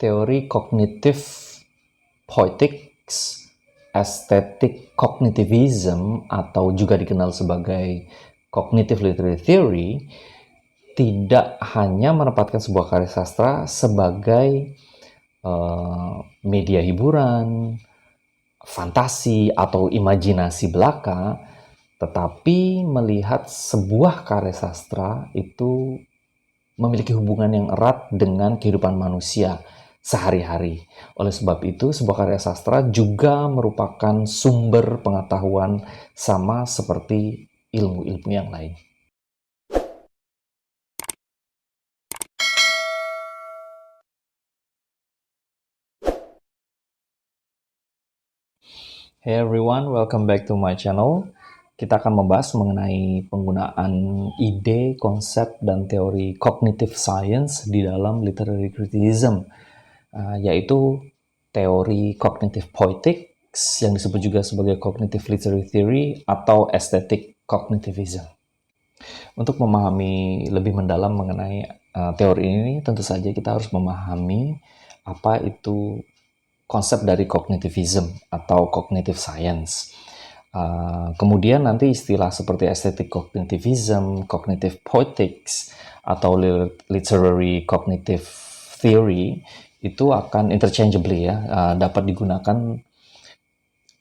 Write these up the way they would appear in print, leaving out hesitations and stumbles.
teori kognitif poetics, aesthetic cognitivism, atau juga dikenal sebagai cognitive literary theory, tidak hanya menempatkan sebuah karya sastra sebagai media hiburan, fantasi, atau imajinasi belaka, tetapi melihat sebuah karya sastra itu memiliki hubungan yang erat dengan kehidupan manusia sehari-hari. Oleh sebab itu, sebuah karya sastra juga merupakan sumber pengetahuan sama seperti ilmu-ilmu yang lain. Hey everyone, welcome back to my channel. Kita akan membahas mengenai penggunaan ide, konsep, dan teori cognitive science di dalam literary criticism, yaitu teori cognitive poetics yang disebut juga sebagai cognitive literary theory atau aesthetic cognitivism. Untuk memahami lebih mendalam mengenai teori ini, tentu saja kita harus memahami apa itu konsep dari cognitivism atau cognitive science. Kemudian nanti istilah seperti aesthetic cognitivism, cognitive poetics, atau literary cognitive theory itu akan interchangeably dapat digunakan,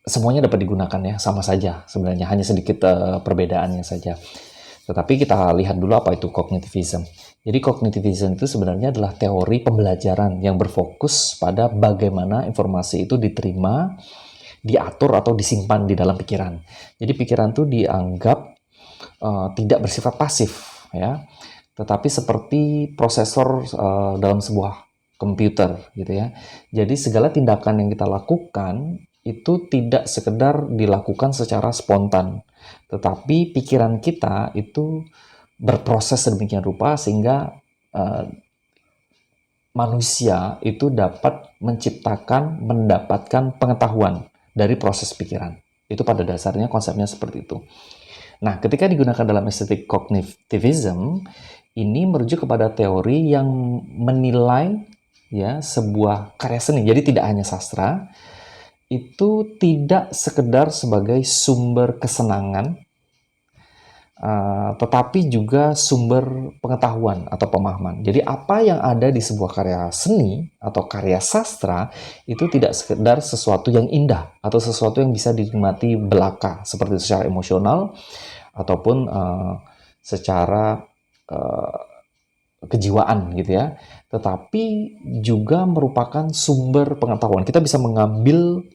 semuanya dapat digunakan ya, sama saja sebenarnya, hanya sedikit perbedaannya saja. Tetapi kita lihat dulu apa itu cognitivism. Jadi cognitivism itu sebenarnya adalah teori pembelajaran yang berfokus pada bagaimana informasi itu diterima, diatur atau disimpan di dalam pikiran. Jadi pikiran itu dianggap tidak bersifat pasif, ya, tetapi seperti prosesor dalam sebuah komputer, gitu ya. Jadi segala tindakan yang kita lakukan itu tidak sekedar dilakukan secara spontan, tetapi pikiran kita itu berproses sedemikian rupa sehingga manusia itu dapat mendapatkan pengetahuan dari proses pikiran. Itu pada dasarnya konsepnya seperti itu. Nah, ketika digunakan dalam aesthetic cognitivism, ini merujuk kepada teori yang menilai ya sebuah karya seni, jadi tidak hanya sastra, itu tidak sekedar sebagai sumber kesenangan, tetapi juga sumber pengetahuan atau pemahaman. Jadi apa yang ada di sebuah karya seni atau karya sastra itu tidak sekedar sesuatu yang indah atau sesuatu yang bisa dinikmati belaka seperti secara emosional ataupun secara kejiwaan gitu ya. Tetapi juga merupakan sumber pengetahuan. Kita bisa mengambil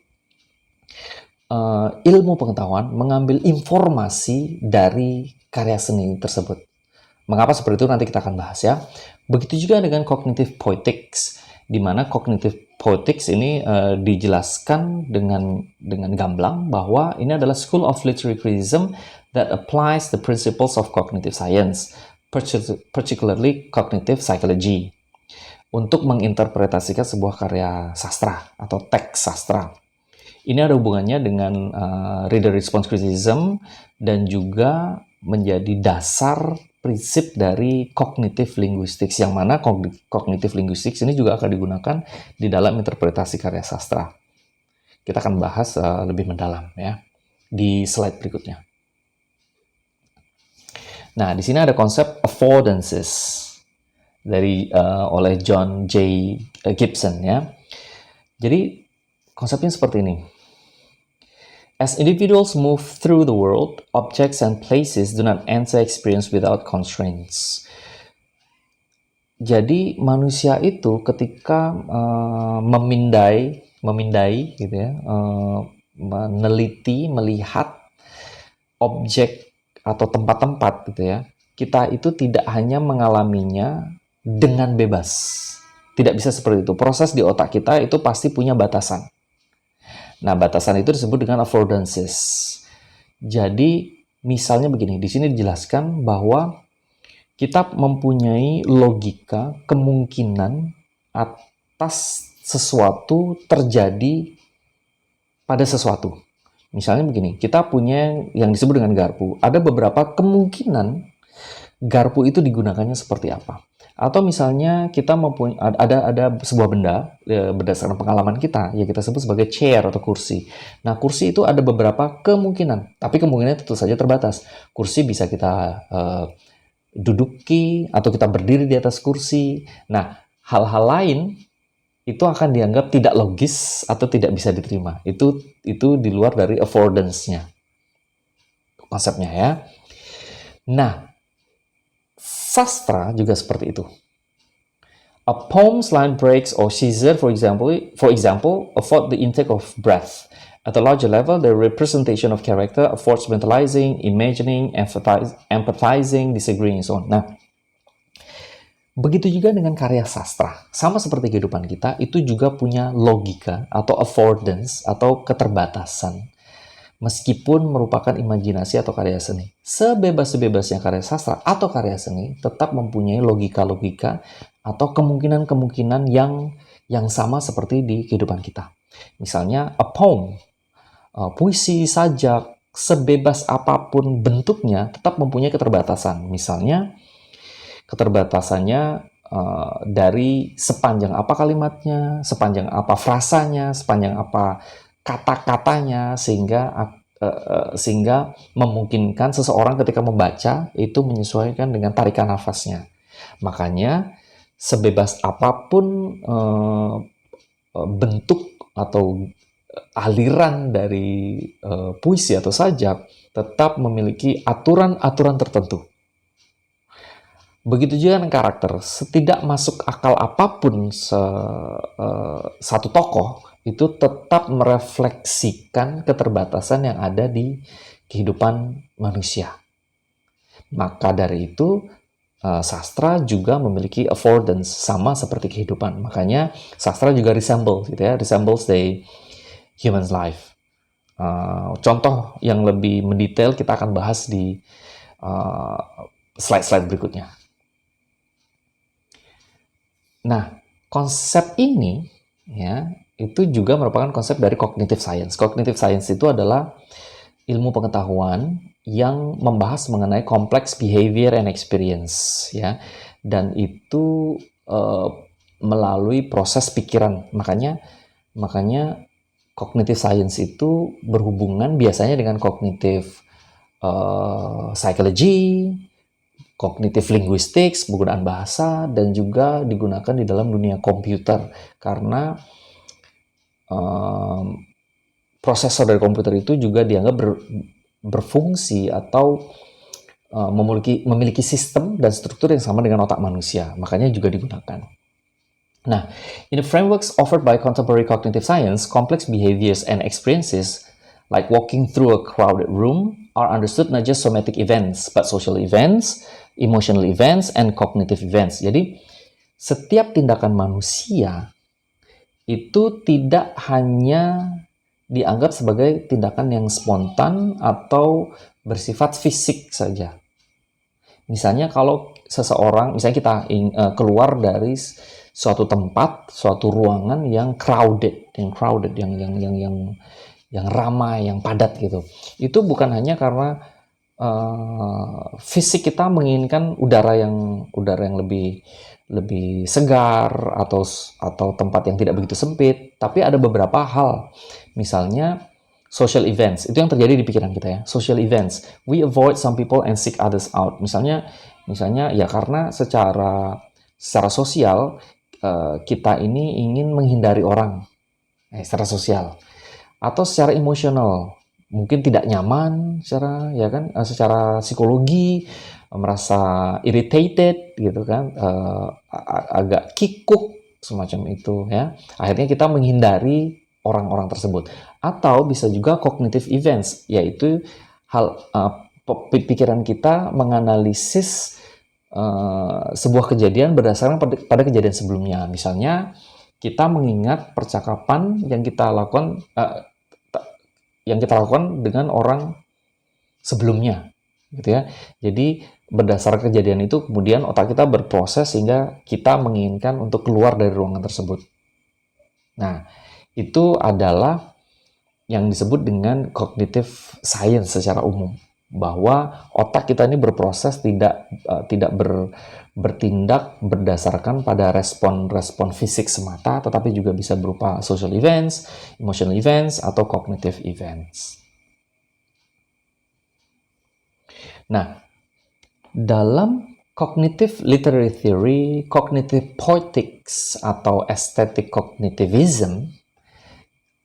ilmu pengetahuan, mengambil informasi dari karya seni tersebut. Mengapa seperti itu nanti kita akan bahas ya. Begitu juga dengan cognitive poetics, di mana cognitive poetics ini dijelaskan dengan gamblang bahwa ini adalah school of literary criticism that applies the principles of cognitive science, particularly cognitive psychology, untuk menginterpretasikan sebuah karya sastra atau teks sastra. Ini ada hubungannya dengan reader response criticism dan juga menjadi dasar prinsip dari cognitive linguistics, yang mana cognitive linguistics ini juga akan digunakan di dalam interpretasi karya sastra. Kita akan bahas lebih mendalam ya di slide berikutnya. Nah, di sini ada konsep affordances dari oleh John J. Gibson ya. Jadi konsepnya seperti ini. As individuals move through the world, objects and places do not enter experience without constraints. Jadi manusia itu ketika memindai gitu ya, meneliti, melihat objek atau tempat-tempat gitu ya, kita itu tidak hanya mengalaminya dengan bebas. Tidak bisa seperti itu. Proses di otak kita itu pasti punya batasan. Nah, batasan itu disebut dengan affordances. Jadi, misalnya begini, di sini dijelaskan bahwa kita mempunyai logika kemungkinan atas sesuatu terjadi pada sesuatu. Misalnya begini, kita punya yang disebut dengan garpu. Ada beberapa kemungkinan garpu itu digunakannya seperti apa. Atau misalnya kita ada sebuah benda berdasarkan pengalaman kita, ya kita sebut sebagai chair atau kursi. Nah, kursi itu ada beberapa kemungkinan, tapi kemungkinannya tentu saja terbatas. Kursi bisa kita duduki atau kita berdiri di atas kursi. Nah, hal-hal lain itu akan dianggap tidak logis atau tidak bisa diterima. Itu di luar dari affordance-nya, konsepnya ya. Nah, sastra juga seperti itu. A poem's line breaks or seizure, for example, afford the intake of breath. At a larger level, the representation of character affords mentalizing, imagining, empathizing, disagreeing, and so on. Nah, begitu juga dengan karya sastra. Sama seperti kehidupan kita, itu juga punya logika atau affordance atau keterbatasan. Meskipun merupakan imajinasi atau karya seni. Sebebas-bebasnya karya sastra atau karya seni tetap mempunyai logika-logika atau kemungkinan-kemungkinan yang sama seperti di kehidupan kita. Misalnya, a poem, puisi, sajak, sebebas apapun bentuknya tetap mempunyai keterbatasan. Misalnya, keterbatasannya dari sepanjang apa kalimatnya, sepanjang apa frasanya, sepanjang apa kata-katanya, sehingga memungkinkan seseorang ketika membaca itu menyesuaikan dengan tarikan nafasnya. Makanya sebebas apapun bentuk atau aliran dari puisi atau sajak tetap memiliki aturan-aturan tertentu. Begitu juga dengan karakter, setidak masuk akal apapun satu tokoh itu tetap merefleksikan keterbatasan yang ada di kehidupan manusia. Maka dari itu, sastra juga memiliki affordance sama seperti kehidupan. Makanya sastra juga resembles the human's life. Contoh yang lebih mendetail kita akan bahas di slide-slide berikutnya. Nah, konsep ini ya itu juga merupakan konsep dari cognitive science. Cognitive science itu adalah ilmu pengetahuan yang membahas mengenai complex behavior and experience ya. Dan itu melalui proses pikiran. Makanya cognitive science itu berhubungan biasanya dengan cognitive psychology, cognitive linguistics, penggunaan bahasa, dan juga digunakan di dalam dunia komputer. Karena prosesor dari komputer itu juga dianggap berfungsi atau memiliki sistem dan struktur yang sama dengan otak manusia. Makanya juga digunakan. Nah, in the frameworks offered by contemporary cognitive science, complex behaviors and experiences, like walking through a crowded room, are understood not just somatic events, but social events, emotional events, and cognitive events. Jadi, setiap tindakan manusia itu tidak hanya dianggap sebagai tindakan yang spontan atau bersifat fisik saja. Misalnya kalau seseorang, misalnya kita keluar dari suatu tempat, suatu ruangan yang crowded, yang ramai, yang padat gitu. Itu bukan hanya karena fisik kita menginginkan udara yang lebih segar atau tempat yang tidak begitu sempit, tapi ada beberapa hal. Misalnya social events, itu yang terjadi di pikiran kita ya. Social events, we avoid some people and seek others out. Misalnya ya karena secara sosial kita ini ingin menghindari orang secara sosial, atau secara emosional mungkin tidak nyaman secara psikologi, merasa irritated gitu kan, agak kikuk semacam itu ya. Akhirnya kita menghindari orang-orang tersebut. Atau bisa juga cognitive events, yaitu pikiran kita menganalisis sebuah kejadian berdasarkan pada kejadian sebelumnya. Misalnya kita mengingat percakapan yang kita lakukan dengan orang sebelumnya, gitu ya. Jadi berdasarkan kejadian itu kemudian otak kita berproses sehingga kita menginginkan untuk keluar dari ruangan tersebut. Nah, itu adalah yang disebut dengan cognitive science secara umum. bahwa otak kita ini berproses tidak bertindak berdasarkan pada respon fisik semata, tetapi juga bisa berupa social events, emotional events, atau cognitive events. Nah, dalam cognitive literary theory, cognitive poetics, atau aesthetic cognitivism,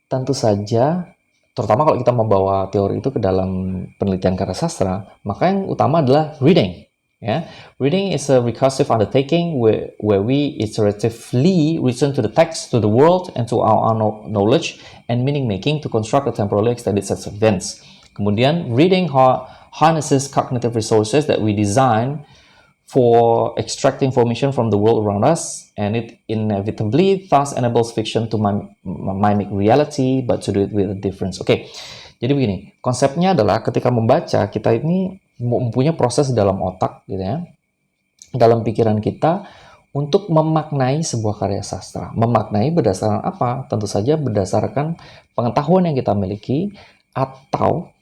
tentu saja, terutama kalau kita membawa teori itu ke dalam penelitian karya sastra, maka yang utama adalah reading. Ya, reading is a recursive undertaking where we iteratively return to the text, to the world, and to our knowledge and meaning making to construct a temporally extended set of events. Kemudian, reading harnesses cognitive resources that we design for extract information from the world around us, and it inevitably thus enables fiction to mimic reality, but to do it with a difference. Oke, jadi begini, konsepnya adalah ketika membaca, kita ini mempunyai proses dalam otak, gitu ya, dalam pikiran kita, untuk memaknai sebuah karya sastra. Memaknai berdasarkan apa? Tentu saja berdasarkan pengetahuan yang kita miliki, atau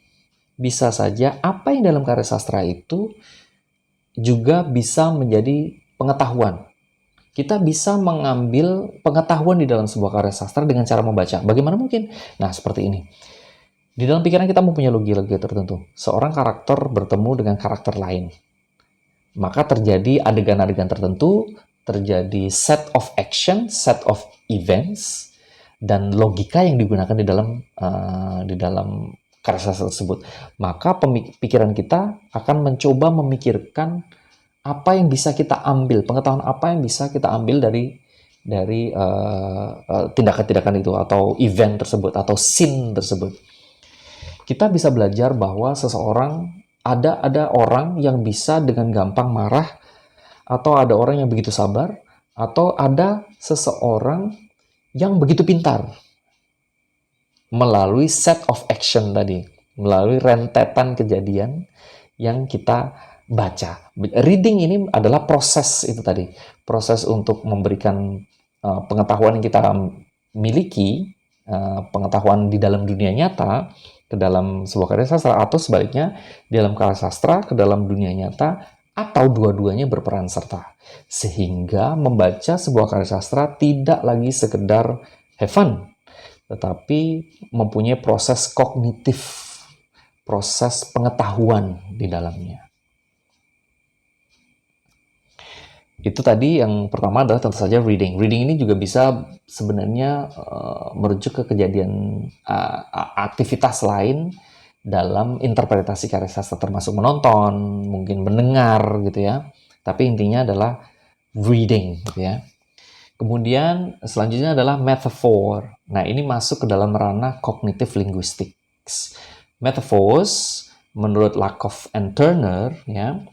bisa saja apa yang dalam karya sastra itu juga bisa menjadi pengetahuan. Kita bisa mengambil pengetahuan di dalam sebuah karya sastra dengan cara membaca. Bagaimana mungkin? Nah, seperti ini. Di dalam pikiran kita mempunyai logika tertentu. Seorang karakter bertemu dengan karakter lain. Maka terjadi adegan-adegan tertentu, terjadi set of action, set of events, dan logika yang digunakan di dalam karya sastra tersebut. Maka pikiran kita akan mencoba memikirkan apa yang bisa kita ambil, pengetahuan apa yang bisa kita ambil dari tindakan-tindakan itu, atau event tersebut, atau scene tersebut. Kita bisa belajar bahwa seseorang, ada orang yang bisa dengan gampang marah, atau ada orang yang begitu sabar, atau ada seseorang yang begitu pintar, melalui set of action tadi, melalui rentetan kejadian yang kita baca. Reading ini adalah proses itu tadi, proses untuk memberikan pengetahuan yang kita miliki, pengetahuan di dalam dunia nyata ke dalam sebuah karya sastra, atau sebaliknya di dalam karya sastra ke dalam dunia nyata, atau dua-duanya berperan serta. Sehingga membaca sebuah karya sastra tidak lagi sekedar have fun, tetapi mempunyai proses kognitif, proses pengetahuan di dalamnya. Itu tadi yang pertama adalah tentu saja reading. Reading ini juga bisa sebenarnya merujuk ke kejadian aktivitas lain dalam interpretasi karya sastra, termasuk menonton, mungkin mendengar gitu ya. Tapi intinya adalah reading gitu ya. Kemudian selanjutnya adalah metaphor. Nah, ini masuk ke dalam ranah cognitive linguistics. Metaphors, menurut Lakoff and Turner, ya,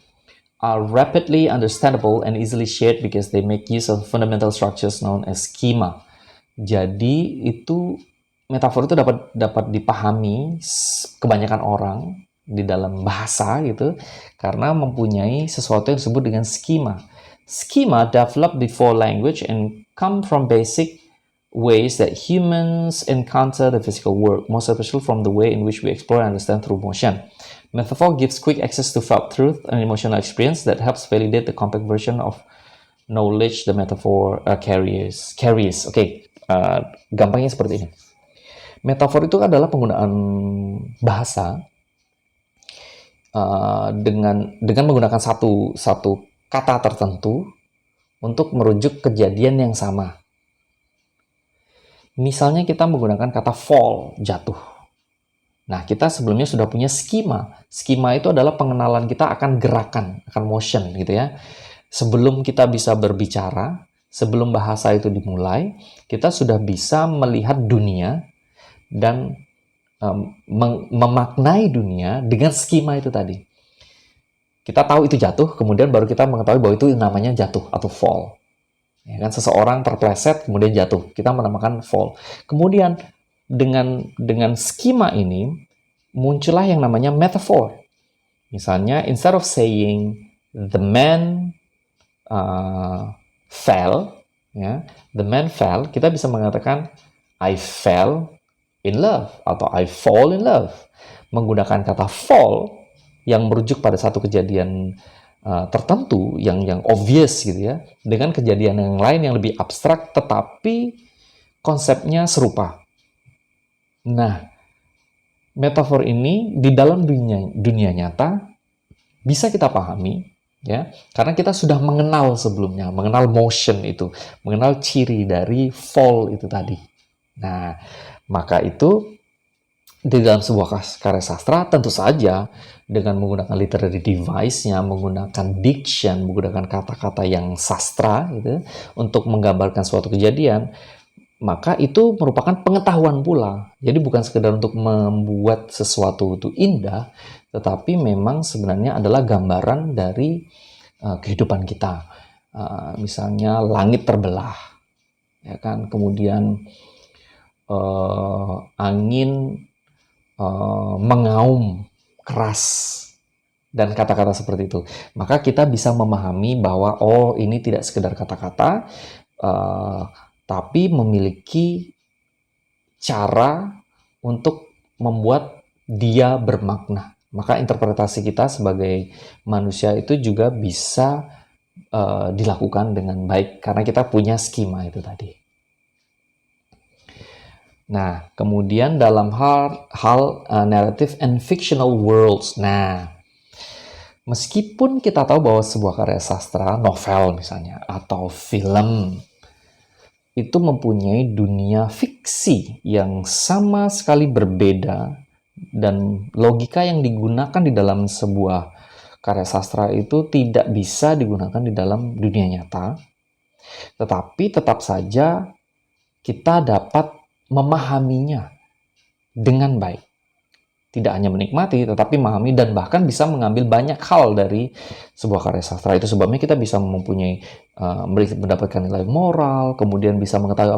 are rapidly understandable and easily shared because they make use of fundamental structures known as schema. Jadi itu metafor itu dapat dipahami kebanyakan orang di dalam bahasa gitu, karena mempunyai sesuatu yang disebut dengan schema. Schema developed before language and come from basic ways that humans encounter the physical world, most especially from the way in which we explore and understand through motion. Metaphor gives quick access to felt truth and emotional experience that helps validate the compact version of knowledge the metaphor carries. Oke, gampangnya seperti ini. Metafor itu adalah penggunaan bahasa dengan menggunakan satu kata tertentu untuk merujuk kejadian yang sama. Misalnya kita menggunakan kata fall, jatuh. Nah, kita sebelumnya sudah punya skema. Skema itu adalah pengenalan kita akan gerakan, akan motion gitu ya. Sebelum kita bisa berbicara, sebelum bahasa itu dimulai, kita sudah bisa melihat dunia dan memaknai dunia dengan skema itu tadi. Kita tahu itu jatuh, kemudian baru kita mengetahui bahwa itu namanya jatuh atau fall. Ya kan, seseorang terpleset kemudian jatuh, kita menamakan fall. Kemudian dengan skema ini muncullah yang namanya metaphor. Misalnya, instead of saying the man fell, ya, the man fell, kita bisa mengatakan I fell in love atau I fall in love. Menggunakan kata fall yang merujuk pada satu kejadian tertentu yang obvious gitu ya, dengan kejadian yang lain yang lebih abstrak tetapi konsepnya serupa. Nah, metafor ini di dalam dunia nyata bisa kita pahami ya, karena kita sudah mengenal sebelumnya, mengenal motion itu, mengenal ciri dari fall itu tadi. Nah, maka itu di dalam sebuah karya sastra tentu saja dengan menggunakan literary device-nya, menggunakan diction, menggunakan kata-kata yang sastra gitu untuk menggambarkan suatu kejadian, maka itu merupakan pengetahuan pula. Jadi bukan sekedar untuk membuat sesuatu itu indah, tetapi memang sebenarnya adalah gambaran dari kehidupan kita. Misalnya langit terbelah, ya kan? Kemudian angin mengaum keras dan kata-kata seperti itu. Maka kita bisa memahami bahwa oh ini tidak sekedar kata-kata, tapi memiliki cara untuk membuat dia bermakna. Maka interpretasi kita sebagai manusia itu juga bisa dilakukan dengan baik karena kita punya skema itu tadi. Nah, kemudian dalam hal narrative and fictional worlds. Nah, meskipun kita tahu bahwa sebuah karya sastra, novel misalnya, atau film, itu mempunyai dunia fiksi yang sama sekali berbeda dan logika yang digunakan di dalam sebuah karya sastra itu tidak bisa digunakan di dalam dunia nyata, tetapi tetap saja kita dapat memahaminya dengan baik. Tidak hanya menikmati, tetapi memahami dan bahkan bisa mengambil banyak hal dari sebuah karya sastra. Itu sebabnya kita bisa mempunyai mendapatkan nilai moral, kemudian bisa mengetahui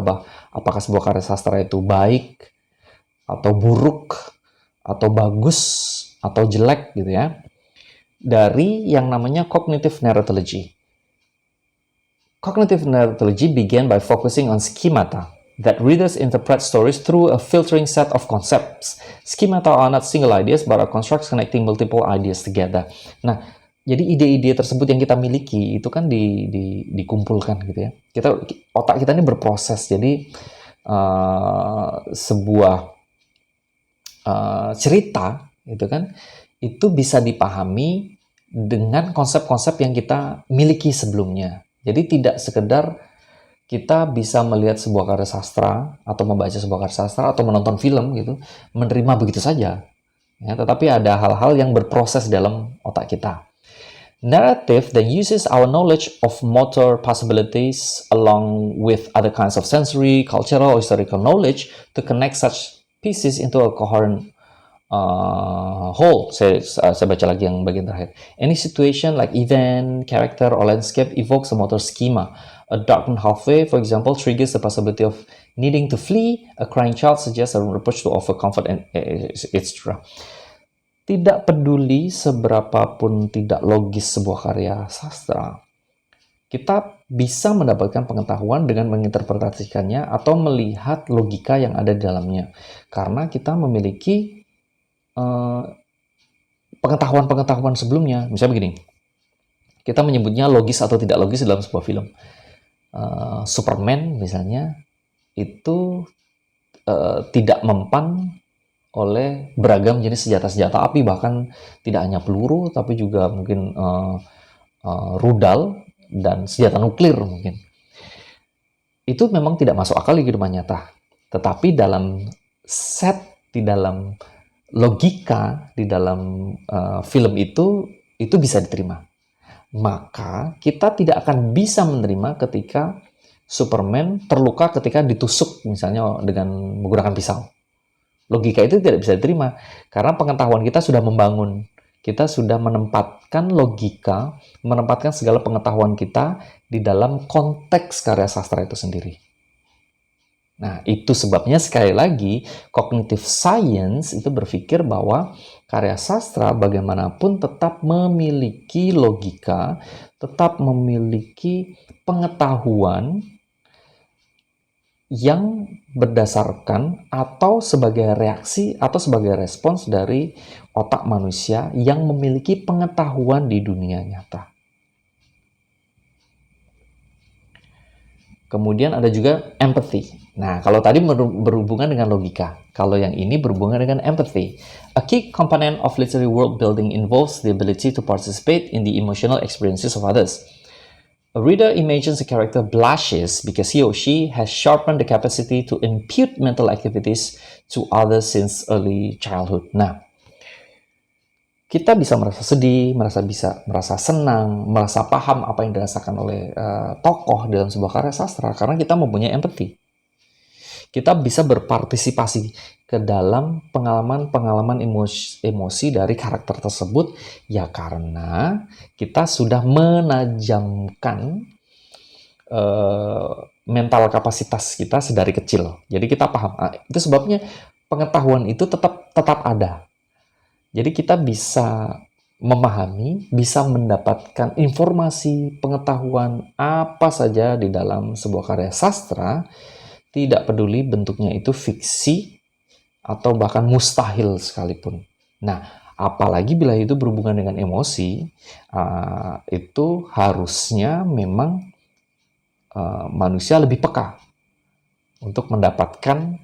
apakah sebuah karya sastra itu baik atau buruk atau bagus atau jelek gitu ya. Dari yang namanya cognitive narratology. Cognitive narratology began by focusing on schemata that readers interpret stories through a filtering set of concepts. Schemata are not single ideas, but are constructs connecting multiple ideas together. Nah, jadi ide-ide tersebut yang kita miliki itu kan dikumpulkan gitu ya. Otak kita ini berproses. Jadi sebuah cerita itu kan itu bisa dipahami dengan konsep-konsep yang kita miliki sebelumnya. Jadi tidak sekedar kita bisa melihat sebuah karya sastra atau membaca sebuah karya sastra atau menonton film gitu, menerima begitu saja. Ya, tetapi ada hal-hal yang berproses dalam otak kita. Narrative then uses our knowledge of motor possibilities along with other kinds of sensory, cultural, or historical knowledge to connect such pieces into a coherent whole. Saya baca lagi yang bagian terakhir. Any situation like event, character, or landscape evokes a motor schema. A darkened halfway, for example, triggers the possibility of needing to flee. A crying child suggests a approach to offer comfort, and etc. Tidak peduli seberapapun tidak logis sebuah karya sastra, kita bisa mendapatkan pengetahuan dengan menginterpretasikannya atau melihat logika yang ada di dalamnya. Karena kita memiliki pengetahuan-pengetahuan sebelumnya. Misalnya begini, kita menyebutnya logis atau tidak logis dalam sebuah film. Superman misalnya itu tidak mempan oleh beragam jenis senjata-senjata api, bahkan tidak hanya peluru tapi juga mungkin rudal dan senjata nuklir mungkin. Itu memang tidak masuk akal di kehidupan nyata. Tetapi dalam di dalam logika, di dalam film itu bisa diterima. Maka kita tidak akan bisa menerima ketika Superman terluka ketika ditusuk misalnya dengan menggunakan pisau. Logika itu tidak bisa diterima karena pengetahuan kita sudah membangun. Kita sudah menempatkan logika, menempatkan segala pengetahuan kita di dalam konteks karya sastra itu sendiri. Nah, itu sebabnya sekali lagi cognitive science itu berpikir bahwa karya sastra bagaimanapun tetap memiliki logika, tetap memiliki pengetahuan yang berdasarkan atau sebagai reaksi atau sebagai respons dari otak manusia yang memiliki pengetahuan di dunia nyata. Kemudian ada juga empathy. Nah, kalau tadi berhubungan dengan logika. Kalau yang ini berhubungan dengan empathy. A key component of literary world building involves the ability to participate in the emotional experiences of others. A reader imagines a character blushes because he or she has sharpened the capacity to impute mental activities to others since early childhood. Nah, kita bisa merasa sedih, merasa senang, merasa paham apa yang dirasakan oleh tokoh dalam sebuah karya sastra karena kita mempunyai empati. Kita bisa berpartisipasi ke dalam pengalaman-pengalaman emosi dari karakter tersebut ya karena kita sudah menajamkan mental kapasitas kita sedari kecil. Jadi kita paham. Itu sebabnya pengetahuan itu tetap ada. Jadi kita bisa memahami, bisa mendapatkan informasi, pengetahuan apa saja di dalam sebuah karya sastra, tidak peduli bentuknya itu fiksi atau bahkan mustahil sekalipun. Nah, apalagi bila itu berhubungan dengan emosi, itu harusnya memang manusia lebih peka untuk mendapatkan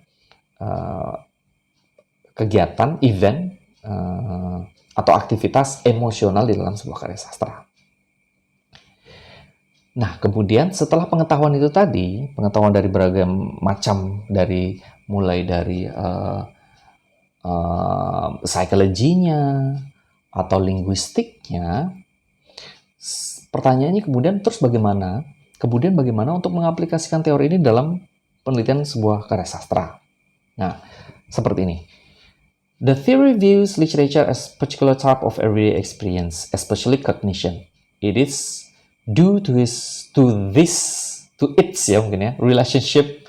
kegiatan, event, atau aktivitas emosional di dalam sebuah karya sastra. Nah, kemudian setelah pengetahuan itu tadi, pengetahuan dari beragam macam, mulai dari psikologinya atau linguistiknya, pertanyaannya kemudian terus bagaimana? Kemudian bagaimana untuk mengaplikasikan teori ini dalam penelitian sebuah karya sastra? Nah, seperti ini. The theory views literature as particular type of everyday experience, especially cognition. It is due to its relationship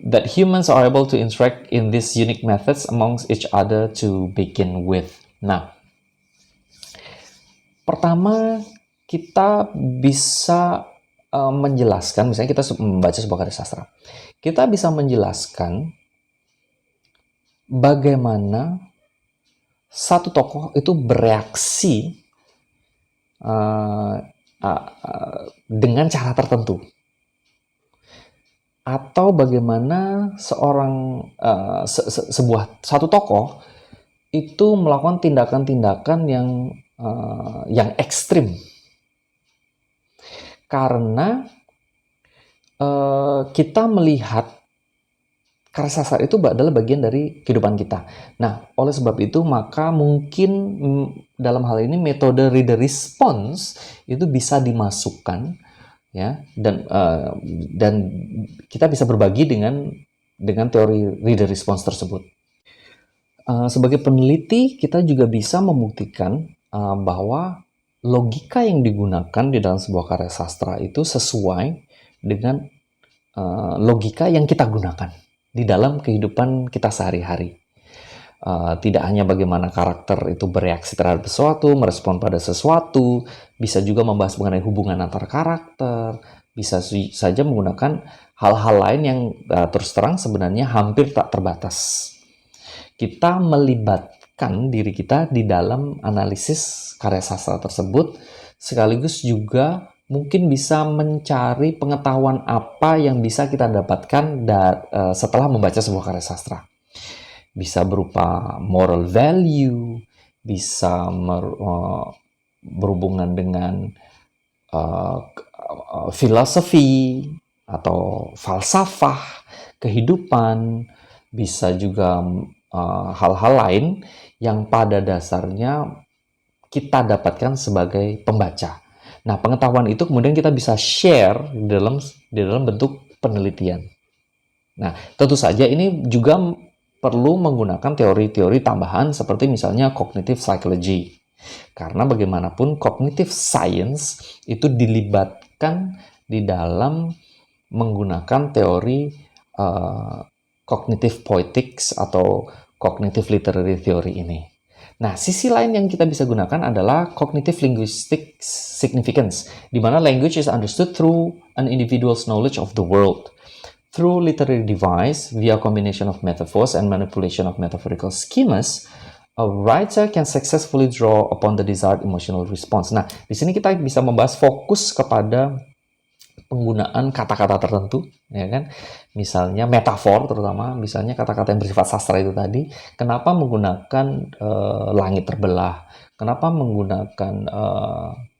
that humans are able to interact in these unique methods amongst each other to begin with. Nah, pertama kita bisa menjelaskan, misalnya kita membaca sebuah karya sastra, kita bisa menjelaskan bagaimana satu tokoh itu bereaksi dengan cara tertentu, atau bagaimana satu tokoh itu melakukan tindakan-tindakan yang ekstrim karena kita melihat karya sastra itu adalah bagian dari kehidupan kita. Nah, oleh sebab itu maka mungkin dalam hal ini metode reader response itu bisa dimasukkan, ya, dan kita bisa berbagi dengan teori reader response tersebut. Sebagai peneliti kita juga bisa membuktikan bahwa logika yang digunakan di dalam sebuah karya sastra itu sesuai dengan logika yang kita gunakan di dalam kehidupan kita sehari-hari. Tidak hanya bagaimana karakter itu bereaksi terhadap sesuatu, merespon pada sesuatu, bisa juga membahas mengenai hubungan antar karakter, bisa saja menggunakan hal-hal lain yang terus terang sebenarnya hampir tak terbatas. Kita melibatkan diri kita di dalam analisis karya sastra tersebut, sekaligus juga mungkin bisa mencari pengetahuan apa yang bisa kita dapatkan setelah membaca sebuah karya sastra. Bisa berupa moral value, bisa berhubungan dengan filosofi atau falsafah kehidupan, bisa juga hal-hal lain yang pada dasarnya kita dapatkan sebagai pembaca. Nah, pengetahuan itu kemudian kita bisa share di dalam bentuk penelitian. Nah, tentu saja ini juga perlu menggunakan teori-teori tambahan seperti misalnya cognitive psychology. Karena bagaimanapun cognitive science itu dilibatkan di dalam menggunakan teori cognitive poetics atau cognitive literary theory ini. Nah, sisi lain yang kita bisa gunakan adalah cognitive linguistic significance, di mana language is understood through an individual's knowledge of the world. Through literary device, via combination of metaphors and manipulation of metaphorical schemas, a writer can successfully draw upon the desired emotional response. Nah, di sini kita bisa membahas fokus kepada penggunaan kata-kata tertentu, ya kan? Misalnya metafor, terutama misalnya kata-kata yang bersifat sastra itu tadi. Kenapa menggunakan langit terbelah? Kenapa menggunakan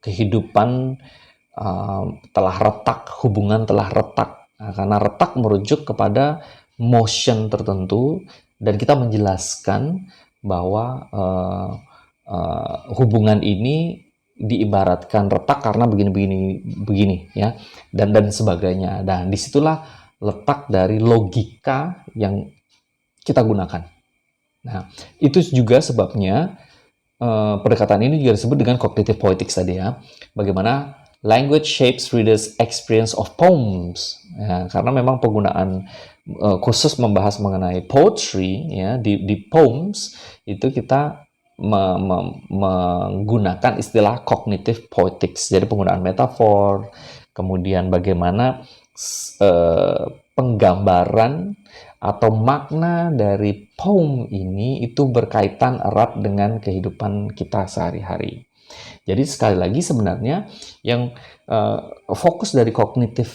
kehidupan telah retak, hubungan telah retak? Nah, karena retak merujuk kepada motion tertentu, dan kita menjelaskan bahwa hubungan ini diibaratkan retak karena begini ya, dan sebagainya. Dan disitulah letak dari logika yang kita gunakan. Nah, itu juga sebabnya pendekatan ini juga disebut dengan cognitive poetics tadi ya. Bagaimana language shapes readers' experience of poems. Ya, karena memang penggunaan khusus membahas mengenai poetry ya, di poems itu kita menggunakan istilah cognitive poetics. Jadi penggunaan metafor, kemudian bagaimana penggambaran atau makna dari poem ini itu berkaitan erat dengan kehidupan kita sehari-hari. Jadi sekali lagi sebenarnya yang fokus dari cognitive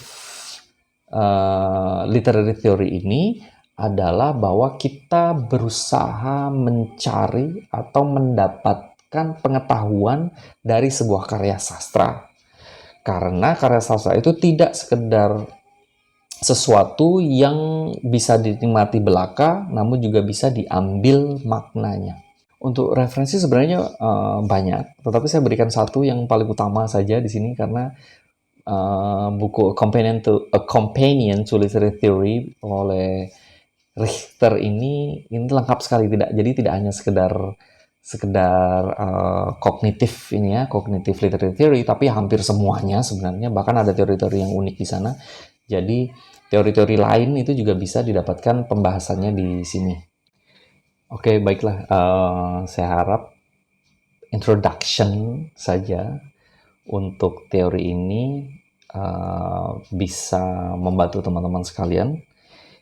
literary theory ini adalah bahwa kita berusaha mencari atau mendapatkan pengetahuan dari sebuah karya sastra. Karena karya sastra itu tidak sekedar sesuatu yang bisa dinikmati belaka, namun juga bisa diambil maknanya. Untuk referensi sebenarnya banyak, tetapi saya berikan satu yang paling utama saja di sini karena buku A Companion to Literary Theory oleh Richter ini lengkap sekali, jadi tidak hanya sekedar kognitif ini ya, kognitif literary theory, tapi hampir semuanya sebenarnya, bahkan ada teori-teori yang unik di sana. Jadi teori-teori lain itu juga bisa didapatkan pembahasannya di sini. Oke, baiklah, saya harap introduction saja untuk teori ini bisa membantu teman-teman sekalian.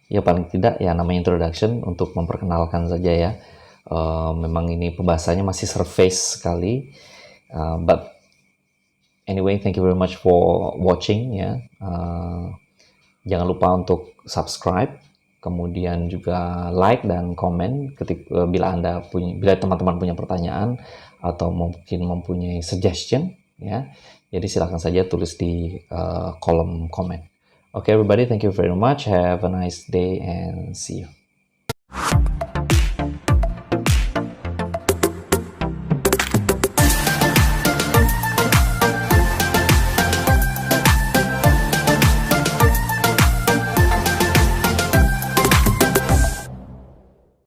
Ya paling tidak ya namanya introduction untuk memperkenalkan saja ya. Memang ini pembahasannya masih surface sekali. But anyway, thank you very much for watching ya. Jangan lupa untuk subscribe, kemudian juga like dan komen bila teman-teman punya pertanyaan atau mungkin mempunyai suggestion ya. Jadi silakan saja tulis di kolom komen. Okay, everybody, thank you very much. Have a nice day and see you.